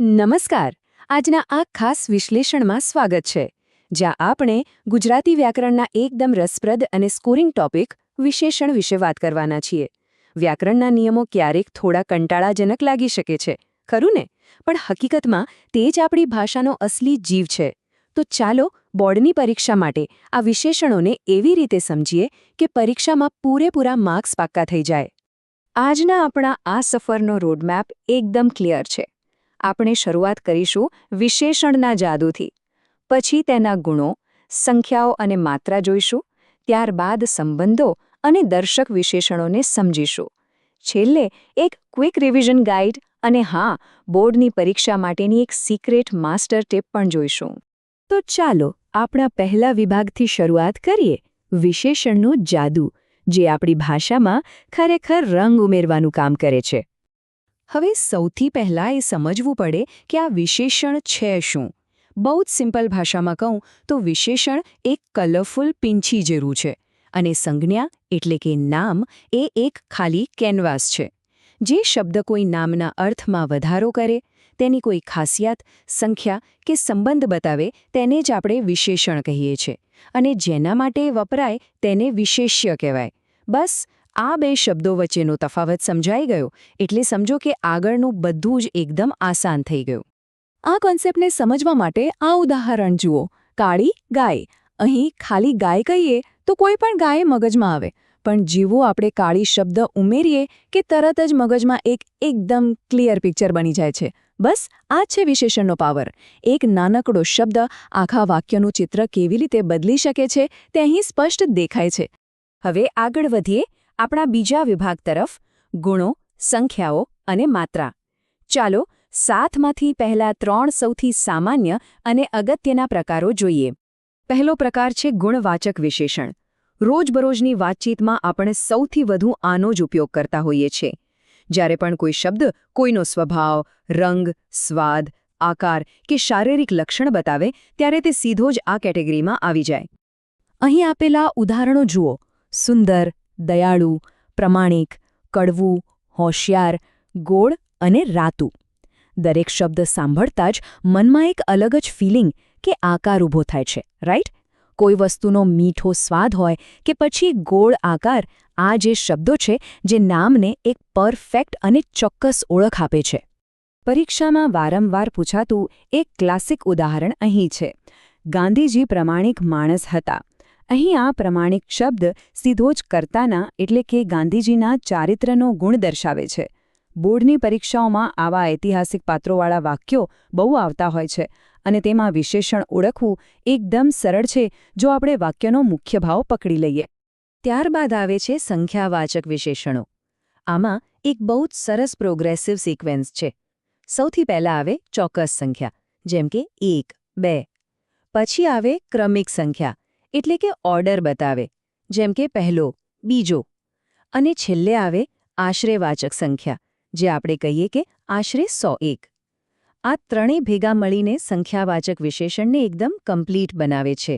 નમસ્કાર. આજના આ ખાસ વિશ્લેષણમાં સ્વાગત છે, જ્યાં આપણે ગુજરાતી વ્યાકરણના એકદમ રસપ્રદ અને સ્કોરિંગ ટોપિક વિશેષણ વિશે વાત કરવાના છીએ. વ્યાકરણના નિયમો ક્યારેક થોડા કંટાળાજનક લાગી શકે છે, ખરું ને? પણ હકીકતમાં તે જ આપણી ભાષાનો અસલી જીવ છે. તો ચાલો બોર્ડની પરીક્ષા માટે આ વિશેષણોને એવી રીતે સમજીએ કે પરીક્ષામાં પૂરેપૂરા માર્ક્સ પાક્કા થઈ જાય. આજના આપણા આ સફરનો રોડમેપ એકદમ ક્લિયર છે. આપણે શરૂઆત કરીશું વિશેષણના જાદુથી. પછી તેના ગુણો, સંખ્યાઓ અને માત્રા જોઈશું. ત્યારબાદ સંબંધો અને દર્શક વિશેષણોને સમજીશું. છેલ્લે એક ક્વિક રિવિઝન ગાઈડ અને હા, બોર્ડની પરીક્ષા માટેની એક સિક્રેટ માસ્ટર ટિપ પણ જોઈશું. તો ચાલો આપણા પહેલા વિભાગથી શરૂઆત કરીએ, વિશેષણનો જાદુ, જે આપણી ભાષામાં ખરેખર રંગ ઉમેરવાનું કામ કરે છે. હવે સૌથી પહેલાં એ સમજવું પડે કે આ વિશેષણ છે શું. બહુ જ સિમ્પલ ભાષામાં કહું તો વિશેષણ એક કલરફુલ પીંછી જેવું છે અને સંજ્ઞા એટલે કે નામ એ એક ખાલી કેનવાસ છે. જે શબ્દ કોઈ નામના અર્થમાં વધારો કરે, તેની કોઈ ખાસિયત, સંખ્યા કે સંબંધ બતાવે તેને જ આપણે વિશેષણ કહીએ છીએ અને જેના માટે વપરાય તેને વિશેષ્ય કહેવાય. બસ આ બે શબ્દો વચ્ચેનો તફાવત સમજાઈ ગયો એટલે સમજો કે આગળનું બધું જ એકદમ આસાન થઈ ગયું. આ કોન્સેપ્ટને સમજવા માટે આ ઉદાહરણ જુઓ. કાળી ગાય. અહીં ખાલી ગાય કહીએ તો કોઈ પણ ગાય મગજમાં આવે, પણ જેવો આપણે કાળી શબ્દ ઉમેરીએ કે તરત જ મગજમાં એક એકદમ ક્લિયર પિક્ચર બની જાય છે. બસ આ છે વિશેષણનો પાવર. એક નાનકડો શબ્દ આખા વાક્યનું ચિત્ર કેવી રીતે બદલી શકે છે તે અહીં સ્પષ્ટ દેખાય છે. હવે આગળ વધીએ આપણા બીજા વિભાગ તરફ, ગુણો, સંખ્યાઓ અને માત્રા. ચાલો સાથમાંથી પહેલા 3 સૌથી સામાન્ય અને અગત્યના પ્રકારો જોઈએ. પહેલો પ્રકાર છે ગુણવાચક વિશેષણ. રોજબરોજની વાતચીતમાં આપણે સૌથી વધુ આનો જ ઉપયોગ કરતા હોઈએ છીએ. જ્યારે પણ કોઈ શબ્દ કોઈનો સ્વભાવ, રંગ, સ્વાદ, આકાર કે શારીરિક લક્ષણ બતાવે ત્યારે તે સીધો જ આ કેટેગરીમાં આવી જાય. અહીં આપેલા ઉદાહરણો જુઓ. સુંદર, દયાળુ, પ્રમાણિક, કડવું, હોશિયાર, ગોળ અને રાતુ. દરેક શબ્દ સાંભળતા જ મનમાં એક અલગ જ ફિલિંગ કે આકાર ઊભો થાય છે, રાઈટ? કોઈ વસ્તુનો મીઠો સ્વાદ હોય કે પછી ગોળ આકાર, આ જે શબ્દો છે જે નામને એક પરફેક્ટ અને ચોક્કસ ઓળખ આપે છે. પરીક્ષામાં વારંવાર પૂછાતું એક ક્લાસિક ઉદાહરણ અહીં છે. ગાંધીજી પ્રમાણિક માણસ હતા. અહીં આ પ્રમાણિક શબ્દ સીધો જ કર્તાના એટલે કે ગાંધીજીના ચારિત્રનો ગુણ દર્શાવે છે. બોર્ડની પરીક્ષાઓમાં આવા ઐતિહાસિક પાત્રોવાળા વાક્યો બહુ આવતા હોય છે અને તેમાં વિશેષણ ઓળખવું એકદમ સરળ છે જો આપણે વાક્યનો મુખ્ય ભાવ પકડી લઈએ. ત્યારબાદ આવે છે સંખ્યાવાચક વિશેષણો. આમાં એક બહુ જ સરસ પ્રોગ્રેસિવ સિક્વેન્સ છે. સૌથી પહેલાં આવે ચોક્કસ સંખ્યા, જેમ કે 1, 2. પછી આવે ક્રમિક સંખ્યા, એટલે કે ઓર્ડર બતાવે, જેમ કે પહેલો, બીજો. અને છેલ્લે આવે આશ્રયવાચક સંખ્યા, જે આપણે કહીએ કે આશરે 101. આ ત્રણેય ભેગા મળીને સંખ્યાવાચક વિશેષણને એકદમ કમ્પ્લીટ બનાવે છે.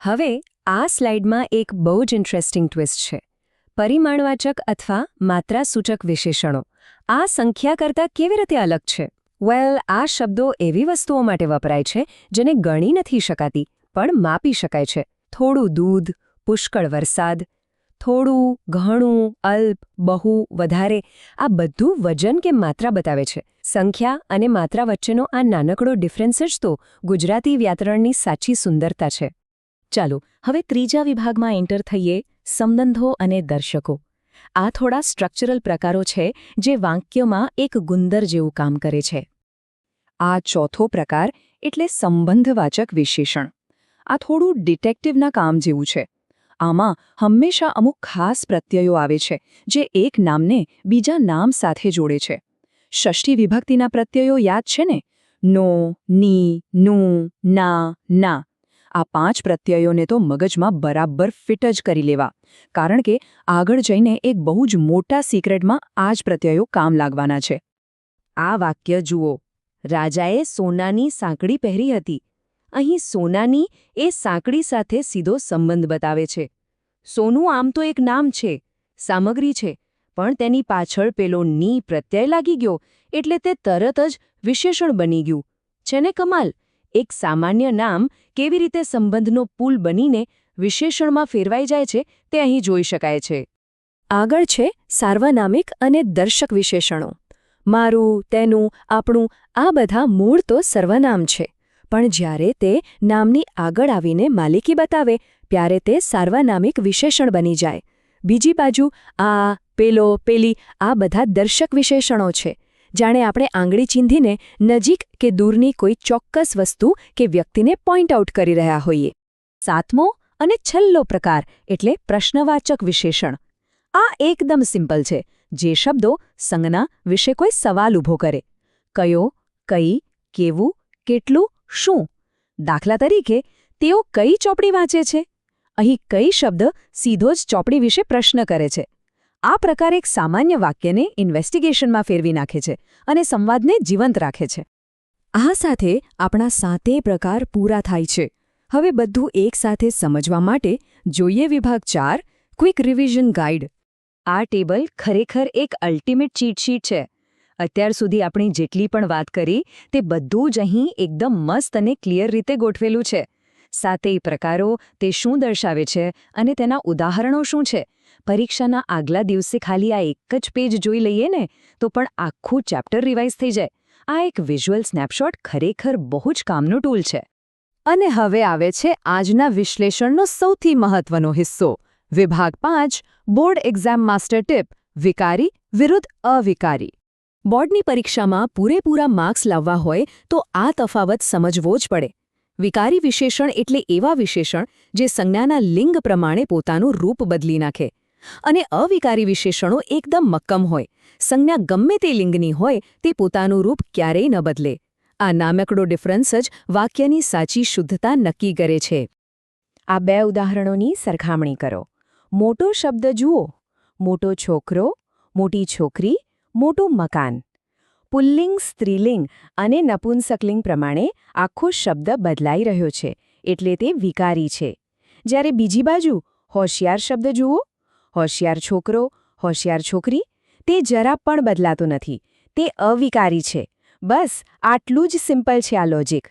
હવે આ સ્લાઇડમાં એક બહુ જ ઇન્ટરેસ્ટિંગ ટ્વિસ્ટ છે. પરિમાણવાચક અથવા માત્રાસૂચક વિશેષણો. આ સંખ્યા કરતાં કેવી રીતે અલગ છે? વેલ, આ શબ્દો એવી વસ્તુઓ માટે વપરાય છે જેને ગણી નથી શકાતી પણ માપી શકાય છે. થોડું દૂધ, પુષ્કળ વરસાદ. થોડું, ઘણું, અલ્પ, બહુ, વધારે, આ બધું વજન કે માત્રા બતાવે છે. સંખ્યા અને માત્રા વચ્ચેનો આ નાનકડો ડિફરન્સ જ તો ગુજરાતી વ્યાકરણની સાચી સુંદરતા છે. ચાલો હવે ત્રીજા વિભાગમાં એન્ટર થઈએ, સંબંધો અને દર્શકો. આ થોડા સ્ટ્રક્ચરલ પ્રકારો છે જે વાક્યમાં એક ગુંદર જેવું કામ કરે છે. આ ચોથો પ્રકાર એટલે સંબંધવાચક વિશેષણ. આ થોડું ડિટેક્ટિવના કામ જેવું છે. આમાં હંમેશા અમુક ખાસ પ્રત્યયો આવે છે જે એક નામને બીજા નામ સાથે જોડે છે. ષષ્ઠી વિભક્તિના પ્રત્યયો યાદ છે ને? નો, ની, નું, ના, ના. આ 5 પ્રત્યયોને તો મગજમાં બરાબર ફિટ જ કરી લેવા, કારણ કે આગળ જઈને એક બહુ જ મોટા સિક્રેટમાં આ જ પ્રત્યયો કામ લાગવાના છે. આ વાક્ય જુઓ. રાજાએ સોનાની સાંકળી પહેરી હતી. અહીં સોનાની એ સાંકળી સાથે સીધો સંબંધ બતાવે છે. સોનું આમ તો એક નામ છે, સામગ્રી છે, પણ તેની પાછળ પેલો ની પ્રત્યય લાગી ગયો એટલે તે તરત જ વિશેષણ બની ગયું. છે ને કમાલ? એક સામાન્ય નામ કેવી રીતે સંબંધનો પુલ બનીને વિશેષણમાં ફેરવાઈ જાય છે તે અહીં જોઈ શકાય છે. આગળ છે સાર્વનામિક અને દર્શક વિશેષણો. મારું, તેનું, આપણું આ બધા મૂળ તો સર્વનામ છે, પણ જ્યારે તે નામની આગળ આવીને માલિકી બતાવે ત્યારે તે સાર્વનામિક વિશેષણ બની જાય. બીજી બાજુ આ, પેલો, પેલી આ બધા દર્શક વિશેષણો છે, જાણે આપણે આંગળી ચીંધીને નજીક કે દૂરની કોઈ ચોક્કસ વસ્તુ કે વ્યક્તિને પોઈન્ટ આઉટ કરી રહ્યા હોઈએ. સાતમો અને છેલ્લો પ્રકાર એટલે પ્રશ્નવાચક વિશેષણ. આ એકદમ સિમ્પલ છે, જે શબ્દો સંજ્ઞા વિશે કોઈ સવાલ ઊભો કરે. કયો, કઈ, કેવું, કેટલું, શું. દાખલા તરીકે, તેઓ કઈ ચોપડી વાંચે છે? અહીં કઈ શબ્દ સીધો જ ચોપડી વિશે પ્રશ્ન કરે છે. આ પ્રકાર એક સામાન્ય વાક્યને ઇન્વેસ્ટિગેશનમાં ફેરવી નાખે છે અને સંવાદને જીવંત રાખે છે. આ સાથે આપણા 7 પ્રકાર પૂરા થાય છે. હવે બધું એકસાથે સમજવા માટે જોઈએ વિભાગ 4, ક્વિક રિવિઝન ગાઈડ. આ ટેબલ ખરેખર એક અલ્ટિમેટ ચીટ શીટ છે. અત્યાર સુધી આપણે જેટલી પણ વાત કરી તે બધું જ અહીં એકદમ મસ્ત અને ક્લિયર રીતે ગોઠવેલું છે. 7 પ્રકારો, તે શું દર્શાવે છે અને તેના ઉદાહરણો શું છે. પરીક્ષાના આગલા દિવસે ખાલી આ એક જ પેજ જોઈ લઈએ ને તો પણ આખું ચેપ્ટર રિવાઇઝ થઈ જાય. આ એક વિઝ્યુઅલ સ્નેપશોટ ખરેખર બહુ જ કામનો ટૂલ છે. અને હવે આવે છે આજના વિશ્લેષણનો સૌથી મહત્વનો હિસ્સો. વિભાગ 5, બોર્ડ એક્ઝામ માસ્ટર ટીપ, વિકારી વિરુદ્ધ અવિકારી. બોર્ડની પરીક્ષામાં પૂરેપૂરા માર્ક્સ લાવવા હોય તો આ તફાવત સમજવો જ પડે. વિકારી વિશેષણ એટલે એવા વિશેષણ જે સંજ્ઞાના લિંગ પ્રમાણે પોતાનું રૂપ બદલી નાખે. અને અવિકારી વિશેષણો એકદમ મક્કમ હોય. સંજ્ઞા ગમે તે લિંગની હોય તે પોતાનું રૂપ ક્યારેય ન બદલે. આ નાનકડો ડિફરન્સ જ વાક્યની સાચી શુદ્ધતા નક્કી કરે છે. આ 2 ઉદાહરણોની સરખામણી કરો. મોટો શબ્દ જુઓ. મોટો છોકરો, મોટી છોકરી, મોટું મકાન. પુલ્લિંગ, સ્ત્રીલિંગ અને નપુંસકલિંગ પ્રમાણે આખો શબ્દ બદલાઈ રહ્યો છે, એટલે તે વિકારી છે. જ્યારે બીજી બાજુ હોશિયાર શબ્દ જુઓ. હોશિયાર છોકરો, હોશિયાર છોકરી, તે જરા પણ બદલાતો નથી. તે અવિકારી છે. બસ આટલું જ સિમ્પલ છે આ લોજિક.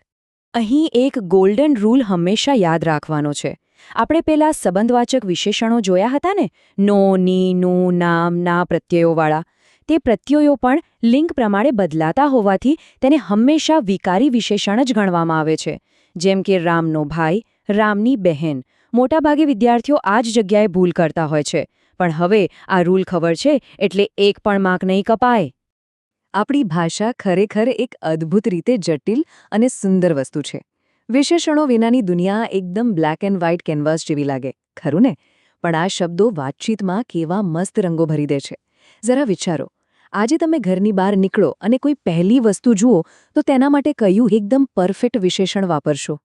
અહીં એક ગોલ્ડન રૂલ હંમેશા યાદ રાખવાનો છે. આપણે પેલા સંબંધવાચક વિશેષણો જોયા હતા ને, નો, ની, નું, નામ, ના પ્રત્યયોવાળા. તે પ્રત્યયો પણ લિંગ પ્રમાણે બદલાતા હોવાથી તેને હંમેશા વિકારી વિશેષણ જ ગણવામાં આવે છે. જેમ કે રામનો ભાઈ, રામની બહેન. મોટાભાગે વિદ્યાર્થીઓ આ જ જગ્યાએ ભૂલ કરતા હોય છે. પણ હવે આ રૂલ ખબર છે એટલે એક પણ માર્ક નહીં કપાય. આપણી ભાષા ખરેખર એક અદ્ભુત રીતે જટિલ અને સુંદર વસ્તુ છે. વિશેષણો વિનાની દુનિયા એકદમ બ્લેક એન્ડ વ્હાઇટ કેનવાસ જેવી લાગે, ખરું ને? પણ આ શબ્દો વાતચીતમાં કેવા મસ્ત રંગો ભરી દે છે. જરા વિચારો, આજે તમે ઘરની બહાર નીકળો અને કોઈ પહેલી વસ્તુ જુઓ તો તેના માટે કયું એકદમ પરફેક્ટ વિશેષણ વાપરશો?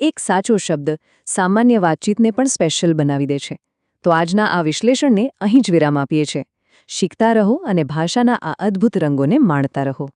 એક સાચો શબ્દ સામાન્ય વાતચીતને પણ સ્પેશિયલ બનાવી દે છે. તો આજના આ વિશ્લેષણને અહીં જ વિરામ આપીએ છીએ. શીખતા રહો અને ભાષાના આ અદ્ભુત રંગોને માણતા રહો.